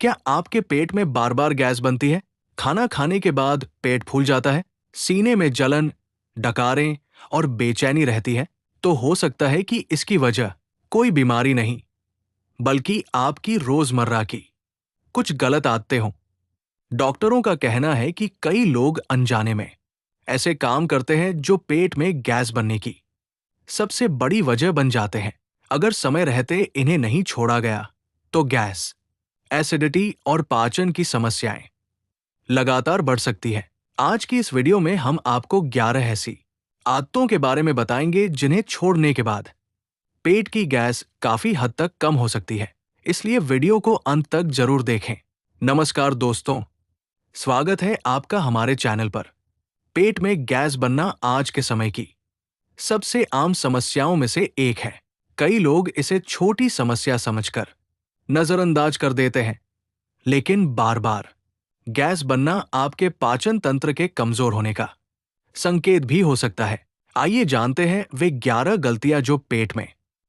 क्या आपके पेट में बार बार गैस बनती है? खाना खाने के बाद पेट फूल जाता है? सीने में जलन, डकारें और बेचैनी रहती है? तो हो सकता है कि इसकी वजह कोई बीमारी नहीं, बल्कि आपकी रोजमर्रा की कुछ गलत आदतें हों। डॉक्टरों का कहना है कि कई लोग अनजाने में ऐसे काम करते हैं जो पेट में गैस बनने की सबसे बड़ी वजह बन जाते हैं। अगर समय रहते इन्हें नहीं छोड़ा गया तो गैस, एसिडिटी और पाचन की समस्याएं लगातार बढ़ सकती है। आज की इस वीडियो में हम आपको 11 ऐसी आदतों के बारे में बताएंगे जिन्हें छोड़ने के बाद पेट की गैस काफी हद तक कम हो सकती है। इसलिए वीडियो को अंत तक जरूर देखें। नमस्कार दोस्तों, स्वागत है आपका हमारे चैनल पर। पेट में गैस बनना आज के समय की सबसे आम समस्याओं में से एक है। कई लोग इसे छोटी समस्या समझकर नजरअंदाज कर देते हैं, लेकिन बार बार गैस बनना आपके पाचन तंत्र के कमजोर होने का संकेत भी हो सकता है। आइए जानते हैं वे 11 गलतियां जो पेट में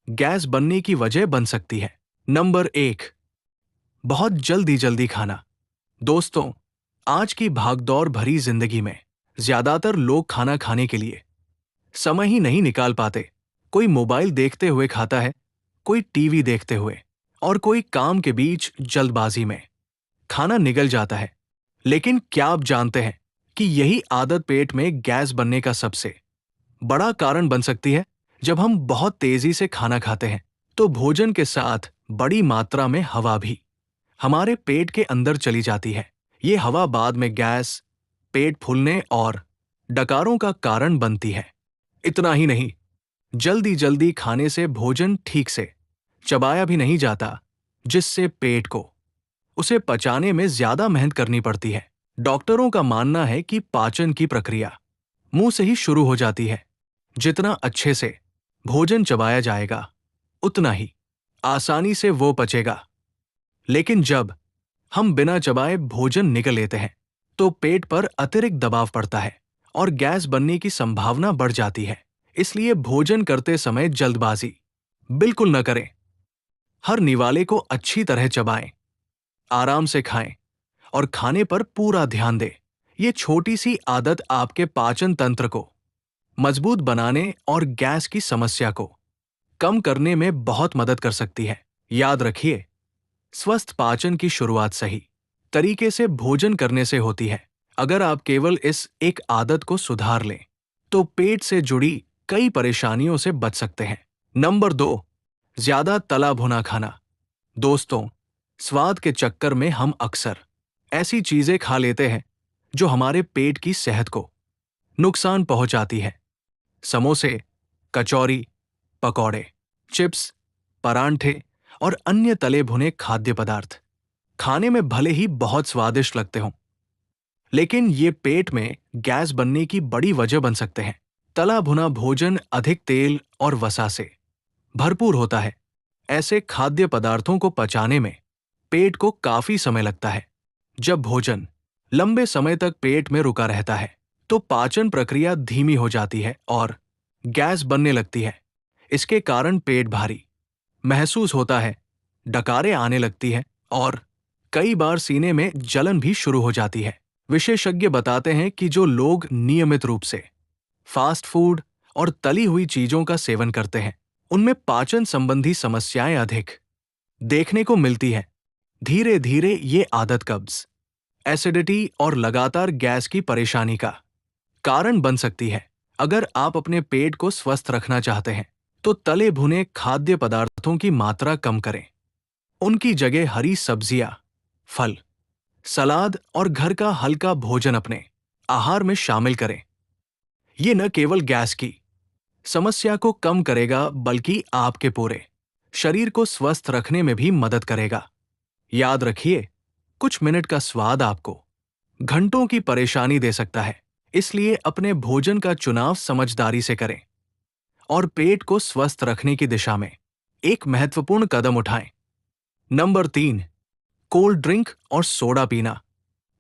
गैस बनने की वजह बन सकती है। नंबर 1, बहुत जल्दी जल्दी खाना। दोस्तों, आज की भागदौड़ भरी जिंदगी में ज्यादातर लोग खाना खाने के लिए समय ही नहीं निकाल पाते। कोई मोबाइल देखते हुए खाता है, कोई टीवी देखते हुए, और कोई काम के बीच जल्दबाजी में खाना निगल जाता है। लेकिन क्या आप जानते हैं कि यही आदत पेट में गैस बनने का सबसे बड़ा कारण बन सकती है? जब हम बहुत तेजी से खाना खाते हैं तो भोजन के साथ बड़ी मात्रा में हवा भी हमारे पेट के अंदर चली जाती है। ये हवा बाद में गैस, पेट फूलने और डकारों का कारण बनती है। इतना ही नहीं, जल्दी जल्दी खाने से भोजन ठीक से चबाया भी नहीं जाता, जिससे पेट को उसे पचाने में ज्यादा मेहनत करनी पड़ती है। डॉक्टरों का मानना है कि पाचन की प्रक्रिया मुंह से ही शुरू हो जाती है। जितना अच्छे से भोजन चबाया जाएगा, उतना ही आसानी से वो पचेगा। लेकिन जब हम बिना चबाए भोजन निगल लेते हैं तो पेट पर अतिरिक्त दबाव पड़ता है और गैस बनने की संभावना बढ़ जाती है। इसलिए भोजन करते समय जल्दबाजी बिल्कुल न करें। हर निवाले को अच्छी तरह चबाएं, आराम से खाएं और खाने पर पूरा ध्यान दें। ये छोटी सी आदत आपके पाचन तंत्र को मजबूत बनाने और गैस की समस्या को कम करने में बहुत मदद कर सकती है। याद रखिए, स्वस्थ पाचन की शुरुआत सही तरीके से भोजन करने से होती है। अगर आप केवल इस एक आदत को सुधार लें तो पेट से जुड़ी कई परेशानियों से बच सकते हैं। नंबर 2, ज्यादा तला भुना खाना। दोस्तों, स्वाद के चक्कर में हम अक्सर ऐसी चीजें खा लेते हैं जो हमारे पेट की सेहत को नुकसान पहुंचाती है। समोसे, कचौरी, पकौड़े, चिप्स, परांठे और अन्य तले भुने खाद्य पदार्थ खाने में भले ही बहुत स्वादिष्ट लगते हों, लेकिन ये पेट में गैस बनने की बड़ी वजह बन सकते हैं। तला भुना भोजन अधिक तेल और वसा से भरपूर होता है। ऐसे खाद्य पदार्थों को पचाने में पेट को काफी समय लगता है। जब भोजन लंबे समय तक पेट में रुका रहता है तो पाचन प्रक्रिया धीमी हो जाती है और गैस बनने लगती है। इसके कारण पेट भारी महसूस होता है, डकारें आने लगती है और कई बार सीने में जलन भी शुरू हो जाती है। विशेषज्ञ बताते हैं कि जो लोग नियमित रूप से फास्ट फूड और तली हुई चीजों का सेवन करते हैं, उनमें पाचन संबंधी समस्याएं अधिक देखने को मिलती है। धीरे धीरे ये आदत कब्ज, एसिडिटी और लगातार गैस की परेशानी का कारण बन सकती है। अगर आप अपने पेट को स्वस्थ रखना चाहते हैं तो तले भुने खाद्य पदार्थों की मात्रा कम करें। उनकी जगह हरी सब्जियां, फल, सलाद और घर का हल्का भोजन अपने आहार में शामिल करें। ये न केवल गैस की समस्या को कम करेगा, बल्कि आपके पूरे शरीर को स्वस्थ रखने में भी मदद करेगा। याद रखिए, कुछ मिनट का स्वाद आपको घंटों की परेशानी दे सकता है। इसलिए अपने भोजन का चुनाव समझदारी से करें और पेट को स्वस्थ रखने की दिशा में एक महत्वपूर्ण कदम उठाएं। नंबर 3, कोल्ड ड्रिंक और सोडा पीना।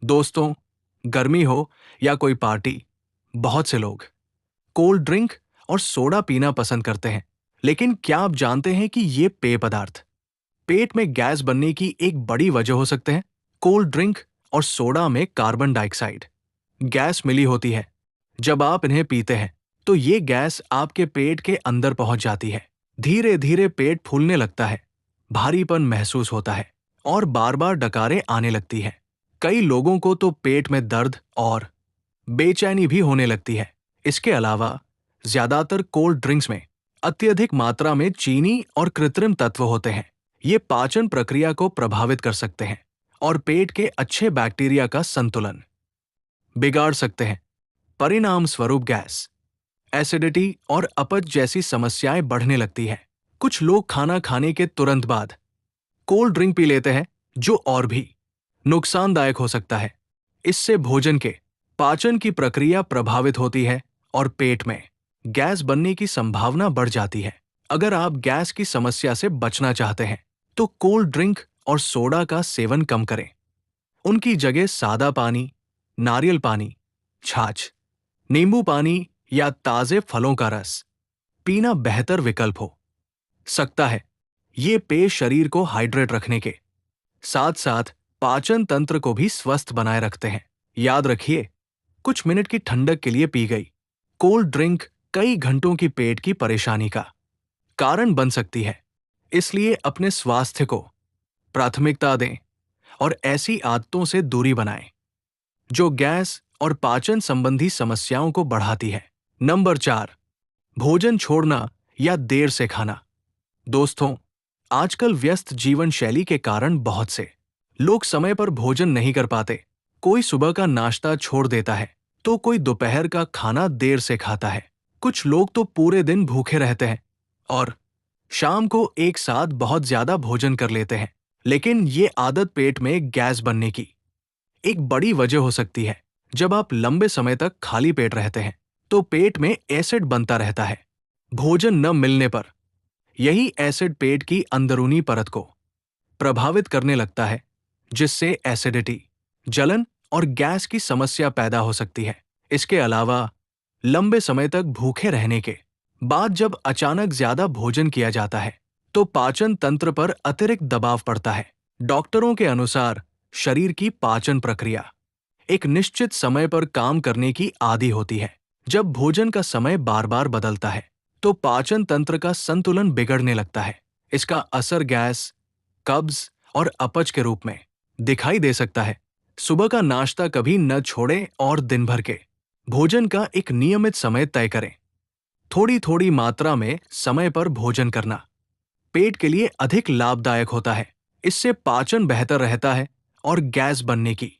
दोस्तों, गर्मी हो या कोई पार्टी, बहुत से लोग कोल्ड ड्रिंक और सोडा पीना पसंद करते हैं। लेकिन क्या आप जानते हैं कि ये पेय पदार्थ पेट में गैस बनने की एक बड़ी वजह हो सकते हैं कोल्ड ड्रिंक और सोडा में कार्बन डाइऑक्साइड गैस मिली होती है। जब आप इन्हें पीते हैं तो ये गैस आपके पेट के अंदर पहुंच जाती है। धीरे धीरे पेट फूलने लगता है, भारीपन महसूस होता है और बार बार डकारें आने लगती है। कई लोगों को तो पेट में दर्द और बेचैनी भी होने लगती है। इसके अलावा ज्यादातर कोल्ड ड्रिंक्स में अत्यधिक मात्रा में चीनी और कृत्रिम तत्व होते हैं। ये पाचन प्रक्रिया को प्रभावित कर सकते हैं और पेट के अच्छे बैक्टीरिया का संतुलन बिगाड़ सकते हैं। परिणाम स्वरूप गैस, एसिडिटी और अपच जैसी समस्याएं बढ़ने लगती हैं। कुछ लोग खाना खाने के तुरंत बाद कोल्ड ड्रिंक पी लेते हैं, जो और भी नुकसानदायक हो सकता है। इससे भोजन के पाचन की प्रक्रिया प्रभावित होती है और पेट में गैस बनने की संभावना बढ़ जाती है। अगर आप गैस की समस्या से बचना चाहते हैं तो कोल्ड ड्रिंक और सोडा का सेवन कम करें। उनकी जगह सादा पानी, नारियल पानी, छाछ, नींबू पानी या ताजे फलों का रस पीना बेहतर विकल्प हो सकता है। ये पेय शरीर को हाइड्रेट रखने के साथ साथ पाचन तंत्र को भी स्वस्थ बनाए रखते हैं। याद रखिए, कुछ मिनट की ठंडक के लिए पी गई कोल्ड ड्रिंक कई घंटों की पेट की परेशानी का कारण बन सकती है। इसलिए अपने स्वास्थ्य को प्राथमिकता दें और ऐसी आदतों से दूरी बनाएं जो गैस और पाचन संबंधी समस्याओं को बढ़ाती है। नंबर 4, भोजन छोड़ना या देर से खाना। दोस्तों, आजकल व्यस्त जीवन शैली के कारण बहुत से लोग समय पर भोजन नहीं कर पाते। कोई सुबह का नाश्ता छोड़ देता है तो कोई दोपहर का खाना देर से खाता है। कुछ लोग तो पूरे दिन भूखे रहते हैं और शाम को एक साथ बहुत ज्यादा भोजन कर लेते हैं। लेकिन ये आदत पेट में गैस बनने की एक बड़ी वजह हो सकती है। जब आप लंबे समय तक खाली पेट रहते हैं तो पेट में एसिड बनता रहता है। भोजन न मिलने पर यही एसिड पेट की अंदरूनी परत को प्रभावित करने लगता है, जिससे एसिडिटी, जलन और गैस की समस्या पैदा हो सकती है। इसके अलावा लंबे समय तक भूखे रहने के बाद जब अचानक ज्यादा भोजन किया जाता है तो पाचन तंत्र पर अतिरिक्त दबाव पड़ता है। डॉक्टरों के अनुसार शरीर की पाचन प्रक्रिया एक निश्चित समय पर काम करने की आदी होती है। जब भोजन का समय बार बार बदलता है तो पाचन तंत्र का संतुलन बिगड़ने लगता है। इसका असर गैस, कब्ज और अपच के रूप में दिखाई दे सकता है। सुबह का नाश्ता कभी न छोड़ें और दिन भर के भोजन का एक नियमित समय तय करें। थोड़ी थोड़ी मात्रा में समय पर भोजन करना पेट के लिए अधिक लाभदायक होता है। इससे पाचन बेहतर रहता है और गैस बनने की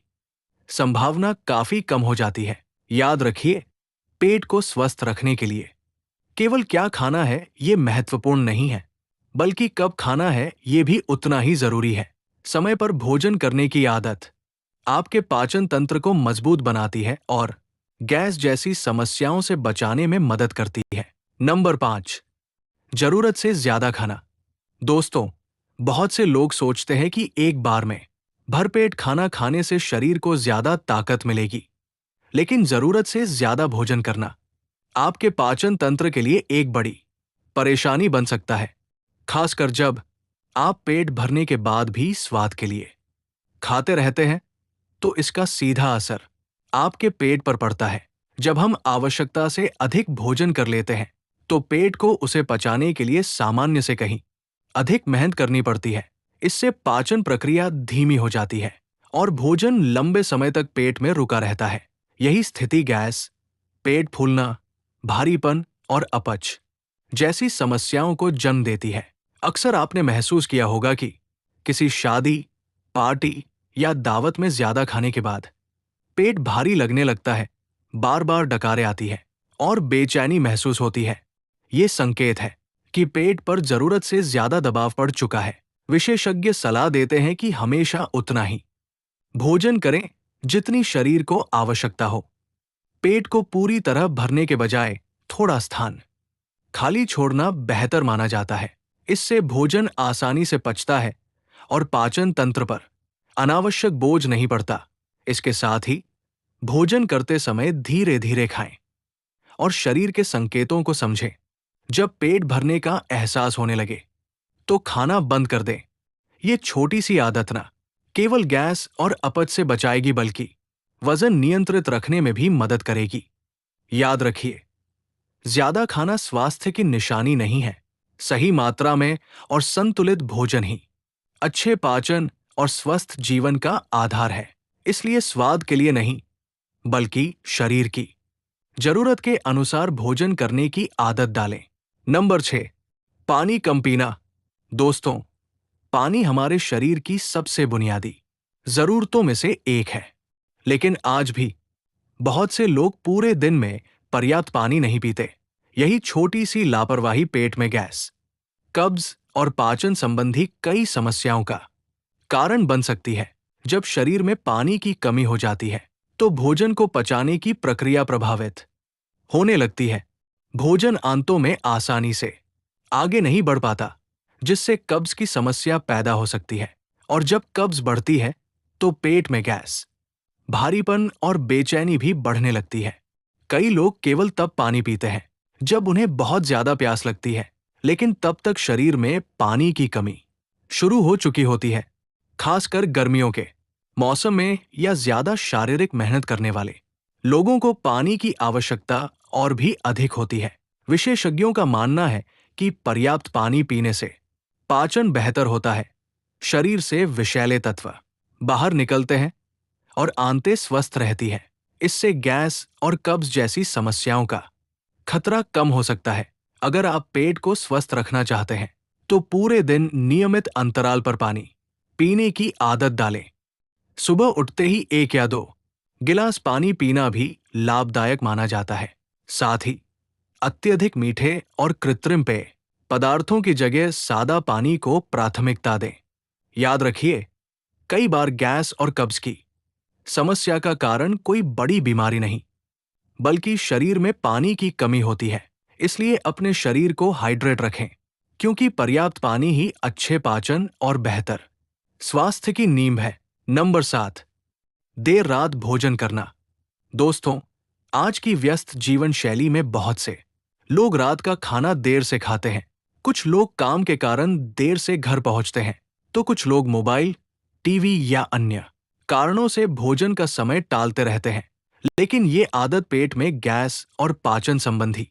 संभावना काफी कम हो जाती है। याद रखिए, पेट को स्वस्थ रखने के लिए केवल क्या खाना है ये महत्वपूर्ण नहीं है, बल्कि कब खाना है ये भी उतना ही जरूरी है। समय पर भोजन करने की आदत आपके पाचन तंत्र को मजबूत बनाती है और गैस जैसी समस्याओं से बचाने में मदद करती है। नंबर 5, जरूरत से ज्यादा खाना। दोस्तों, बहुत से लोग सोचते हैं कि एक बार में भरपेट खाना खाने से शरीर को ज्यादा ताकत मिलेगी, लेकिन जरूरत से ज्यादा भोजन करना आपके पाचन तंत्र के लिए एक बड़ी परेशानी बन सकता है, खासकर जब आप पेट भरने के बाद भी स्वाद के लिए खाते रहते हैं तो इसका सीधा असर आपके पेट पर पड़ता है। जब हम आवश्यकता से अधिक भोजन कर लेते हैं तो पेट को उसे पचाने के लिए सामान्य से कहीं अधिक मेहनत करनी पड़ती है। इससे पाचन प्रक्रिया धीमी हो जाती है और भोजन लंबे समय तक पेट में रुका रहता है। यही स्थिति गैस, पेट फूलना, भारीपन और अपच जैसी समस्याओं को जन्म देती है। अक्सर आपने महसूस किया होगा कि किसी शादी, पार्टी या दावत में ज्यादा खाने के बाद पेट भारी लगने लगता है, बार बार डकारें आती है और बेचैनी महसूस होती है। ये संकेत है कि पेट पर जरूरत से ज्यादा दबाव पड़ चुका है। विशेषज्ञ सलाह देते हैं कि हमेशा उतना ही भोजन करें जितनी शरीर को आवश्यकता हो। पेट को पूरी तरह भरने के बजाय थोड़ा स्थान खाली छोड़ना बेहतर माना जाता है। इससे भोजन आसानी से पचता है और पाचन तंत्र पर अनावश्यक बोझ नहीं पड़ता। इसके साथ ही भोजन करते समय धीरे धीरे खाएं और शरीर के संकेतों को समझें। जब पेट भरने का एहसास होने लगे तो खाना बंद कर दें ये छोटी सी आदत ना केवल गैस और अपच से बचाएगी बल्कि वजन नियंत्रित रखने में भी मदद करेगी। याद रखिए, ज्यादा खाना स्वास्थ्य की निशानी नहीं है। सही मात्रा में और संतुलित भोजन ही अच्छे पाचन और स्वस्थ जीवन का आधार है। इसलिए स्वाद के लिए नहीं, बल्कि शरीर की जरूरत के अनुसार भोजन करने की आदत डालें। नंबर 6, पानी कम पीना। दोस्तों, पानी हमारे शरीर की सबसे बुनियादी जरूरतों में से एक है, लेकिन आज भी बहुत से लोग पूरे दिन में पर्याप्त पानी नहीं पीते। यही छोटी सी लापरवाही पेट में गैस, कब्ज और पाचन संबंधी कई समस्याओं का कारण बन सकती है। जब शरीर में पानी की कमी हो जाती है, तो भोजन को पचाने की प्रक्रिया प्रभावित होने लगती है। भोजन आंतों में आसानी से आगे नहीं बढ़ पाता, जिससे कब्ज की समस्या पैदा हो सकती है। और जब कब्ज बढ़ती है, तो पेट में गैस, भारीपन और बेचैनी भी बढ़ने लगती है। कई लोग केवल तब पानी पीते हैं जब उन्हें बहुत ज्यादा प्यास लगती है, लेकिन तब तक शरीर में पानी की कमी शुरू हो चुकी होती है। खासकर गर्मियों के मौसम में या ज्यादा शारीरिक मेहनत करने वाले लोगों को पानी की आवश्यकता और भी अधिक होती है। विशेषज्ञों का मानना है कि पर्याप्त पानी पीने से पाचन बेहतर होता है, शरीर से विषैले तत्व बाहर निकलते हैं और आंतें स्वस्थ रहती है। इससे गैस और कब्ज जैसी समस्याओं का खतरा कम हो सकता है। अगर आप पेट को स्वस्थ रखना चाहते हैं, तो पूरे दिन नियमित अंतराल पर पानी पीने की आदत डालें। सुबह उठते ही 1 या 2 गिलास पानी पीना भी लाभदायक माना जाता है। साथ ही अत्यधिक मीठे और कृत्रिम पेय पदार्थों की जगह सादा पानी को प्राथमिकता दें। याद रखिए, कई बार गैस और कब्ज की समस्या का कारण कोई बड़ी बीमारी नहीं, बल्कि शरीर में पानी की कमी होती है। इसलिए अपने शरीर को हाइड्रेट रखें, क्योंकि पर्याप्त पानी ही अच्छे पाचन और बेहतर स्वास्थ्य की नींव है। नंबर 7, देर रात भोजन करना। दोस्तों, आज की व्यस्त जीवन शैली में बहुत से लोग रात का खाना देर से खाते हैं। कुछ लोग काम के कारण देर से घर पहुंचते हैं, तो कुछ लोग मोबाइल, टीवी या अन्य कारणों से भोजन का समय टालते रहते हैं। लेकिन ये आदत पेट में गैस और पाचन संबंधी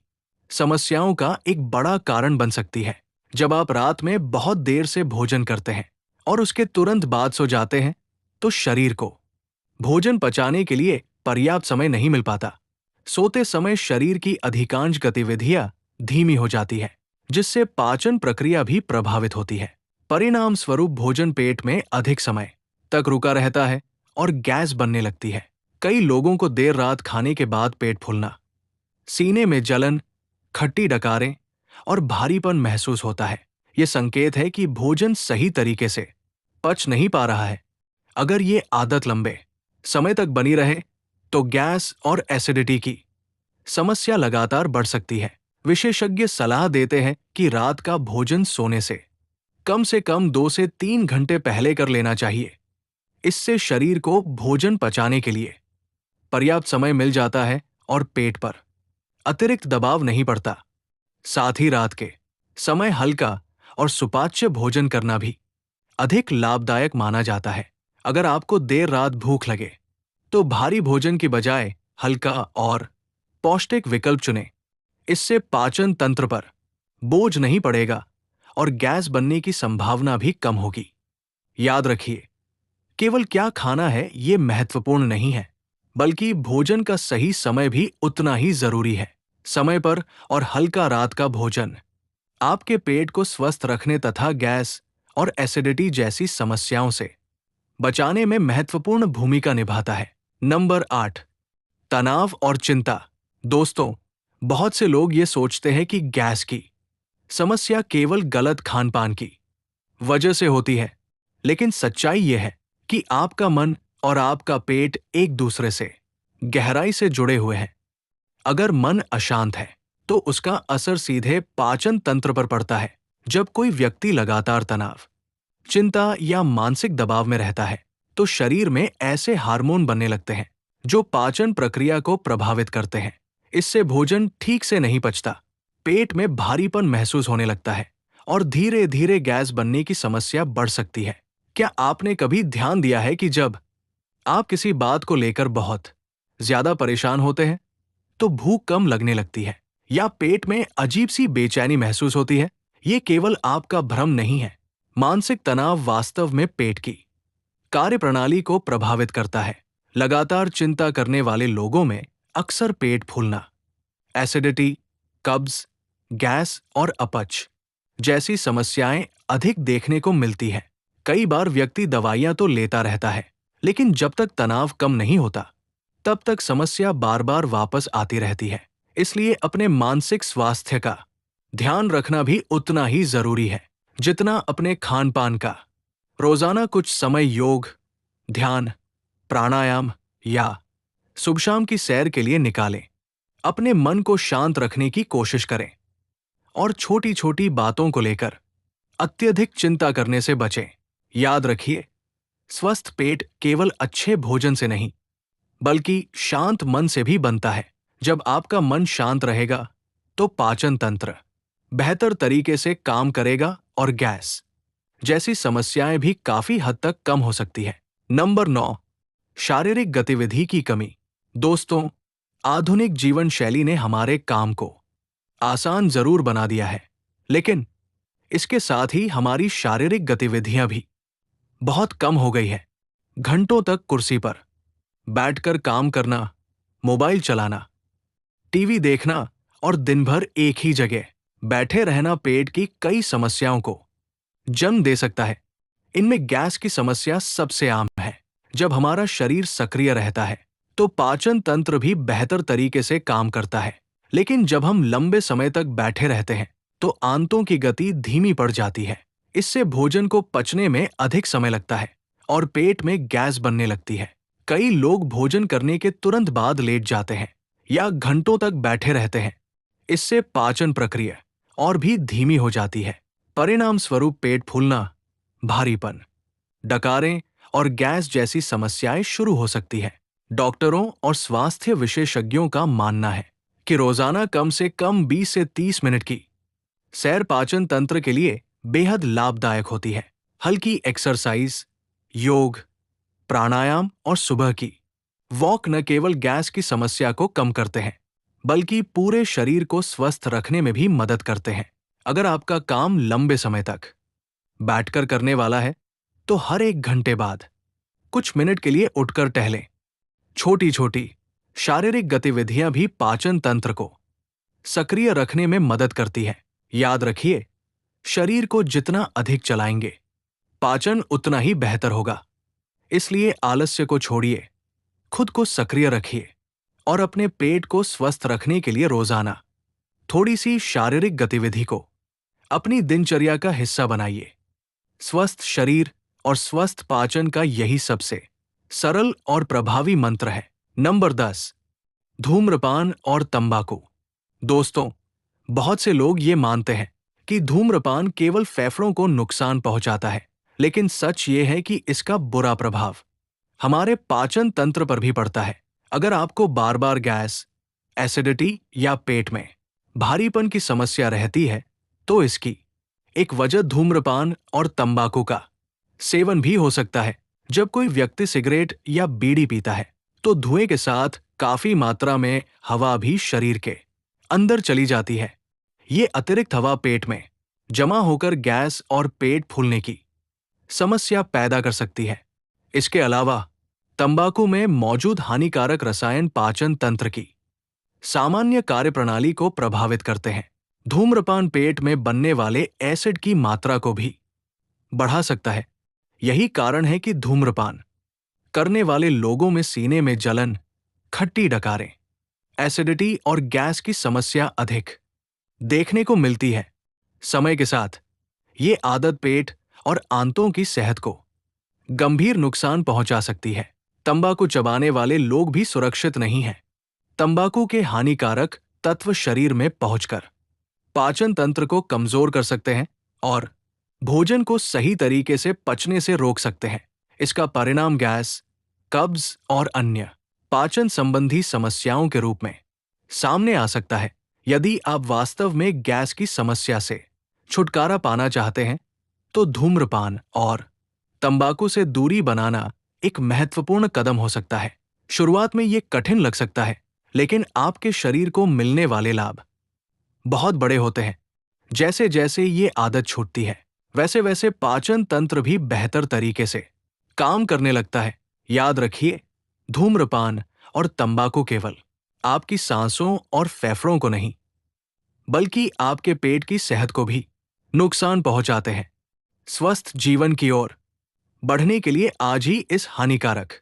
समस्याओं का एक बड़ा कारण बन सकती है। जब आप रात में बहुत देर से भोजन करते हैं और उसके तुरंत बाद सो जाते हैं, तो शरीर को भोजन पचाने के लिए पर्याप्त समय नहीं मिल पाता। सोते समय शरीर की अधिकांश गतिविधियां धीमी हो जाती है, जिससे पाचन प्रक्रिया भी प्रभावित होती है। परिणाम स्वरूप भोजन पेट में अधिक समय तक रुका रहता है और गैस बनने लगती है। कई लोगों को देर रात खाने के बाद पेट फूलना, सीने में जलन, खट्टी डकारें और भारीपन महसूस होता है। ये संकेत है कि भोजन सही तरीके से पच नहीं पा रहा है। अगर ये आदत लंबे समय तक बनी रहे, तो गैस और एसिडिटी की समस्या लगातार बढ़ सकती है। विशेषज्ञ सलाह देते हैं कि रात का भोजन सोने से कम 2 से 3 घंटे पहले कर लेना चाहिए। इससे शरीर को भोजन पचाने के लिए पर्याप्त समय मिल जाता है और पेट पर अतिरिक्त दबाव नहीं पड़ता। साथ ही रात के समय हल्का और सुपाच्य भोजन करना भी अधिक लाभदायक माना जाता है। अगर आपको देर रात भूख लगे, तो भारी भोजन की बजाय हल्का और पौष्टिक विकल्प चुनें। इससे पाचन तंत्र पर बोझ नहीं पड़ेगा और गैस बनने की संभावना भी कम होगी। याद रखिए, केवल क्या खाना है ये महत्वपूर्ण नहीं है, बल्कि भोजन का सही समय भी उतना ही जरूरी है। समय पर और हल्का रात का भोजन आपके पेट को स्वस्थ रखने तथा गैस और एसिडिटी जैसी समस्याओं से बचाने में महत्वपूर्ण भूमिका निभाता है। नंबर 8, तनाव और चिंता। दोस्तों, बहुत से लोग ये सोचते हैं कि गैस की समस्या केवल गलत खान-पान की वजह से होती है, लेकिन सच्चाई यह है कि आपका मन और आपका पेट एक दूसरे से गहराई से जुड़े हुए हैं। अगर मन अशांत है, तो उसका असर सीधे पाचन तंत्र पर पड़ता है। जब कोई व्यक्ति लगातार तनाव, चिंता या मानसिक दबाव में रहता है, तो शरीर में ऐसे हार्मोन बनने लगते हैं जो पाचन प्रक्रिया को प्रभावित करते हैं। इससे भोजन ठीक से नहीं पचता, पेट में भारीपन महसूस होने लगता है और धीरे धीरे गैस बनने की समस्या बढ़ सकती है। क्या आपने कभी ध्यान दिया है कि जब आप किसी बात को लेकर बहुत ज्यादा परेशान होते हैं तो भूख कम लगने लगती है या पेट में अजीब सी बेचैनी महसूस होती है? ये केवल आपका भ्रम नहीं है। मानसिक तनाव वास्तव में पेट की कार्यप्रणाली को प्रभावित करता है। लगातार चिंता करने वाले लोगों में अक्सर पेट फूलना, एसिडिटी, कब्ज, गैस और अपच जैसी समस्याएं अधिक देखने को मिलती है। कई बार व्यक्ति दवाइयां तो लेता रहता है, लेकिन जब तक तनाव कम नहीं होता, तब तक समस्या बार बार वापस आती रहती है। इसलिए अपने मानसिक स्वास्थ्य का ध्यान रखना भी उतना ही जरूरी है जितना अपने खान पान का। रोजाना कुछ समय योग, ध्यान, प्राणायाम या सुबह शाम की सैर के लिए निकालें। अपने मन को शांत रखने की कोशिश करें और छोटी छोटी बातों को लेकर अत्यधिक चिंता करने से बचें। याद रखिए, स्वस्थ पेट केवल अच्छे भोजन से नहीं, बल्कि शांत मन से भी बनता है। जब आपका मन शांत रहेगा, तो पाचन तंत्र बेहतर तरीके से काम करेगा और गैस जैसी समस्याएं भी काफी हद तक कम हो सकती है। नंबर 9, शारीरिक गतिविधि की कमी। दोस्तों, आधुनिक जीवन शैली ने हमारे काम को आसान जरूर बना दिया है, लेकिन इसके साथ ही हमारी शारीरिक गतिविधियां भी बहुत कम हो गई है। घंटों तक कुर्सी पर बैठकर काम करना, मोबाइल चलाना, टीवी देखना और दिन भर एक ही जगह बैठे रहना पेट की कई समस्याओं को जन्म दे सकता है। इनमें गैस की समस्या सबसे आम है। जब हमारा शरीर सक्रिय रहता है, तो पाचन तंत्र भी बेहतर तरीके से काम करता है। लेकिन जब हम लंबे समय तक बैठे रहते हैं, तो आंतों की गति धीमी पड़ जाती है। इससे भोजन को पचने में अधिक समय लगता है और पेट में गैस बनने लगती है। कई लोग भोजन करने के तुरंत बाद लेट जाते हैं या घंटों तक बैठे रहते हैं। इससे पाचन प्रक्रिया और भी धीमी हो जाती है। परिणाम स्वरूप पेट फूलना, भारीपन, डकारें और गैस जैसी समस्याएं शुरू हो सकती है। डॉक्टरों और स्वास्थ्य विशेषज्ञों का मानना है कि रोजाना कम से कम 20 से 30 मिनट की सैर पाचन तंत्र के लिए बेहद लाभदायक होती है। हल्की एक्सरसाइज, योग, प्राणायाम और सुबह की वॉक न केवल गैस की समस्या को कम करते हैं, बल्कि पूरे शरीर को स्वस्थ रखने में भी मदद करते हैं। अगर आपका काम लंबे समय तक बैठकर करने वाला है, तो हर 1 घंटे बाद कुछ मिनट के लिए उठकर टहलें। छोटी छोटी शारीरिक गतिविधियां भी पाचन तंत्र को सक्रिय रखने में मदद करती है। याद रखिए, शरीर को जितना अधिक चलाएंगे, पाचन उतना ही बेहतर होगा। इसलिए आलस्य को छोड़िए, खुद को सक्रिय रखिए और अपने पेट को स्वस्थ रखने के लिए रोजाना थोड़ी सी शारीरिक गतिविधि को अपनी दिनचर्या का हिस्सा बनाइए। स्वस्थ शरीर और स्वस्थ पाचन का यही सबसे सरल और प्रभावी मंत्र है। नंबर 10, धूम्रपान और तंबाकू। दोस्तों, बहुत से लोग ये मानते हैं कि धूम्रपान केवल फेफड़ों को नुकसान पहुंचाता है, लेकिन सच ये है कि इसका बुरा प्रभाव हमारे पाचन तंत्र पर भी पड़ता है। अगर आपको बार बार गैस, एसिडिटी या पेट में भारीपन की समस्या रहती है, तो इसकी एक वजह धूम्रपान और तंबाकू का सेवन भी हो सकता है। जब कोई व्यक्ति सिगरेट या बीड़ी पीता है, तो धुएं के साथ काफी मात्रा में हवा भी शरीर के अंदर चली जाती है। ये अतिरिक्त हवा पेट में जमा होकर गैस और पेट फूलने की समस्या पैदा कर सकती है। इसके अलावा तंबाकू में मौजूद हानिकारक रसायन पाचन तंत्र की सामान्य कार्यप्रणाली को प्रभावित करते हैं। धूम्रपान पेट में बनने वाले एसिड की मात्रा को भी बढ़ा सकता है। यही कारण है कि धूम्रपान करने वाले लोगों में सीने में जलन, खट्टी डकारें, एसिडिटी और गैस की समस्या अधिक देखने को मिलती है। समय के साथ ये आदत पेट और आंतों की सेहत को गंभीर नुकसान पहुंचा सकती है। तंबाकू चबाने वाले लोग भी सुरक्षित नहीं हैं। तंबाकू के हानिकारक तत्व शरीर में पहुंचकर पाचन तंत्र को कमजोर कर सकते हैं और भोजन को सही तरीके से पचने से रोक सकते हैं। इसका परिणाम गैस, कब्ज और अन्य पाचन संबंधी समस्याओं के रूप में सामने आ सकता है। यदि आप वास्तव में गैस की समस्या से छुटकारा पाना चाहते हैं, तो धूम्रपान और तंबाकू से दूरी बनाना एक महत्वपूर्ण कदम हो सकता है। शुरुआत में ये कठिन लग सकता है, लेकिन आपके शरीर को मिलने वाले लाभ बहुत बड़े होते हैं। जैसे जैसे ये आदत छूटती है, वैसे वैसे पाचन तंत्र भी बेहतर तरीके से काम करने लगता है। याद रखिए, धूम्रपान और तंबाकू केवल आपकी सांसों और फेफड़ों को नहीं, बल्कि आपके पेट की सेहत को भी नुकसान पहुंचाते हैं। स्वस्थ जीवन की ओर बढ़ने के लिए आज ही इस हानिकारक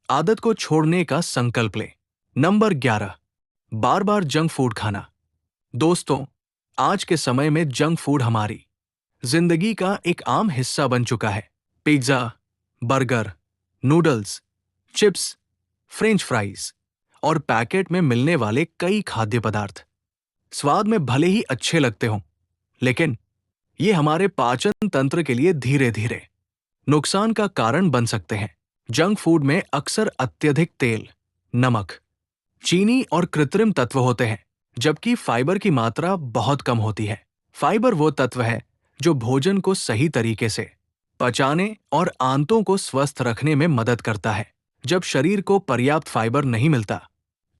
आदत को छोड़ने का संकल्प लें। नंबर 11, बार बार जंक फूड खाना। दोस्तों, आज के समय में जंक फूड हमारी जिंदगी का एक आम हिस्सा बन चुका है। Pizza, burger, noodles, chips, French fries और पैकेट में मिलने वाले कई खाद्य पदार्थ स्वाद में भले ही अच्छे लगते हों, लेकिन ये हमारे पाचन तंत्र के लिए धीरे धीरे नुकसान का कारण बन सकते हैं। जंक फूड में अक्सर अत्यधिक तेल, नमक, चीनी और कृत्रिम तत्व होते हैं, जबकि फाइबर की मात्रा बहुत कम होती है। फाइबर वो तत्व है जो भोजन को सही तरीके से पचाने और आंतों को स्वस्थ रखने में मदद करता है। जब शरीर को पर्याप्त फाइबर नहीं मिलता,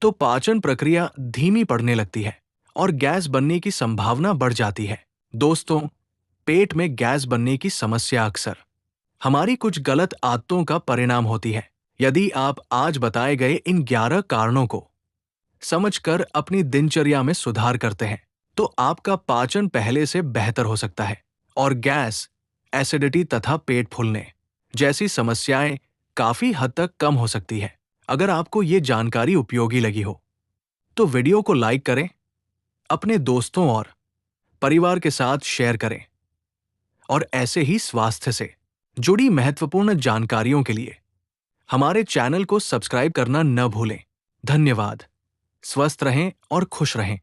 तो पाचन प्रक्रिया धीमी पड़ने लगती है और गैस बनने की संभावना बढ़ जाती है। दोस्तों, पेट में गैस बनने की समस्या अक्सर हमारी कुछ गलत आदतों का परिणाम होती है। यदि आप आज बताए गए इन 11 कारणों को समझकर अपनी दिनचर्या में सुधार करते हैं, तो आपका पाचन पहले से बेहतर हो सकता है और गैस, एसिडिटी तथा पेट फूलने जैसी समस्याएं काफी हद तक कम हो सकती है। अगर आपको ये जानकारी उपयोगी लगी हो, तो वीडियो को लाइक करें, अपने दोस्तों और परिवार के साथ शेयर करें और ऐसे ही स्वास्थ्य से जुड़ी महत्वपूर्ण जानकारियों के लिए हमारे चैनल को सब्सक्राइब करना न भूलें। धन्यवाद। स्वस्थ रहें और खुश रहें।